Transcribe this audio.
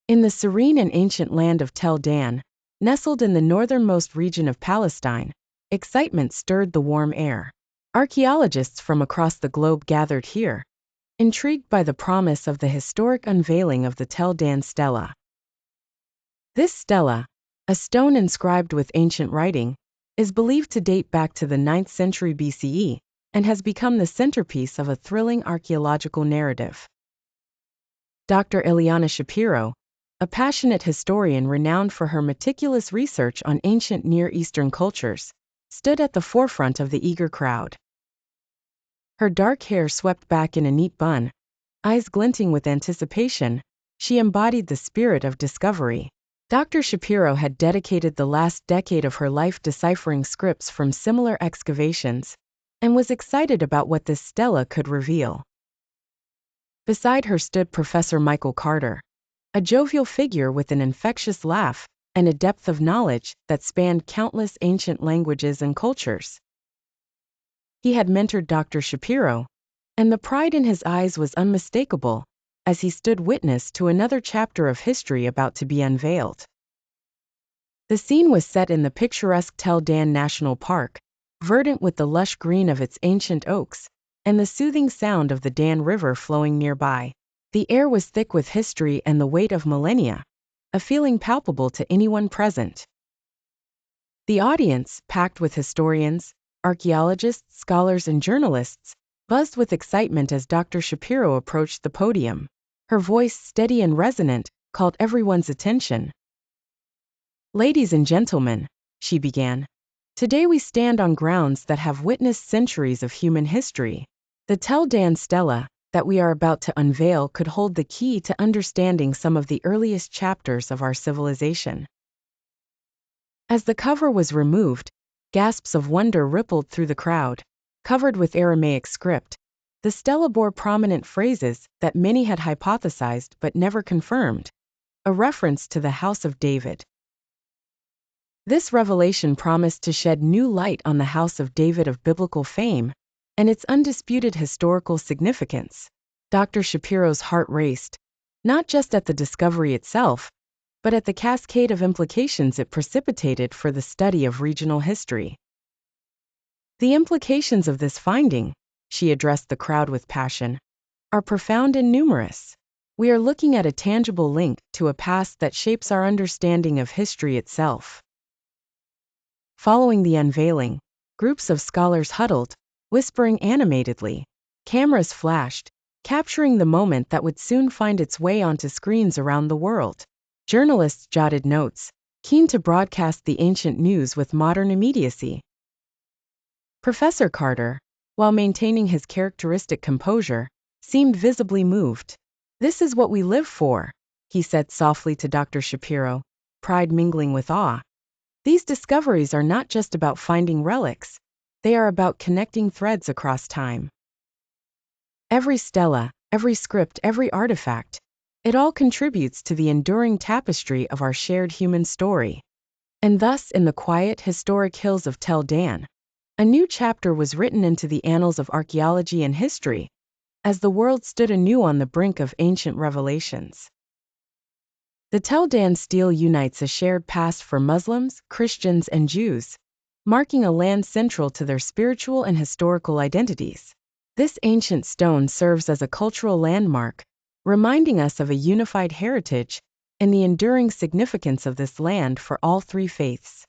In the serene and ancient land of Tel Dan, nestled in the northernmost region of Palestine, excitement stirred the warm air. Archaeologists from across the globe gathered here, intrigued by the promise of the historic unveiling of the Tel Dan Stella. This stela, a stone inscribed with ancient writing, is believed to date back to the 9th century BCE and has become the centerpiece of a thrilling archaeological narrative. Dr. Eliana Shapiro, a passionate historian renowned for her meticulous research on ancient Near Eastern cultures, stood at the forefront of the eager crowd. Her dark hair swept back in a neat bun, eyes glinting with anticipation, she embodied the spirit of discovery. Dr. Shapiro had dedicated the last decade of her life deciphering scripts from similar excavations, and was excited about what this stela could reveal. Beside her stood Professor Michael Carter, a jovial figure with an infectious laugh and a depth of knowledge that spanned countless ancient languages and cultures. He had mentored Dr. Shapiro, and the pride in his eyes was unmistakable as he stood witness to another chapter of history about to be unveiled. The scene was set in the picturesque Tel Dan National Park, verdant with the lush green of its ancient oaks and the soothing sound of the Dan River flowing nearby. The air was thick with history and the weight of millennia, a feeling palpable to anyone present. The audience, packed with historians, archaeologists, scholars, and journalists, buzzed with excitement as Dr. Shapiro approached the podium. Her voice, steady and resonant, called everyone's attention. "Ladies and gentlemen," she began, "today we stand on grounds that have witnessed centuries of human history. The Tel Dan Stella that we are about to unveil could hold the key to understanding some of the earliest chapters of our civilization." As the cover was removed, gasps of wonder rippled through the crowd. Covered with Aramaic script, the stela bore prominent phrases that many had hypothesized but never confirmed, a reference to the House of David. This revelation promised to shed new light on the House of David of biblical fame and its undisputed historical significance. Dr. Shapiro's heart raced, not just at the discovery itself, but at the cascade of implications it precipitated for the study of regional history. "The implications of this finding," she addressed the crowd with passion, "are profound and numerous. We are looking at a tangible link to a past that shapes our understanding of history itself." Following the unveiling, groups of scholars huddled, whispering animatedly. Cameras flashed, capturing the moment that would soon find its way onto screens around the world. Journalists jotted notes, keen to broadcast the ancient news with modern immediacy. Professor Carter, while maintaining his characteristic composure, seemed visibly moved. "This is what we live for," he said softly to Dr. Shapiro, pride mingling with awe. "These discoveries are not just about finding relics, they are about connecting threads across time. Every stela, every script, every artifact, it all contributes to the enduring tapestry of our shared human story." And thus, in the quiet, historic hills of Tel Dan, a new chapter was written into the annals of archaeology and history, as the world stood anew on the brink of ancient revelations. The Tel Dan Stele unites a shared past for Muslims, Christians, and Jews, marking a land central to their spiritual and historical identities. This ancient stone serves as a cultural landmark, reminding us of a unified heritage and the enduring significance of this land for all three faiths.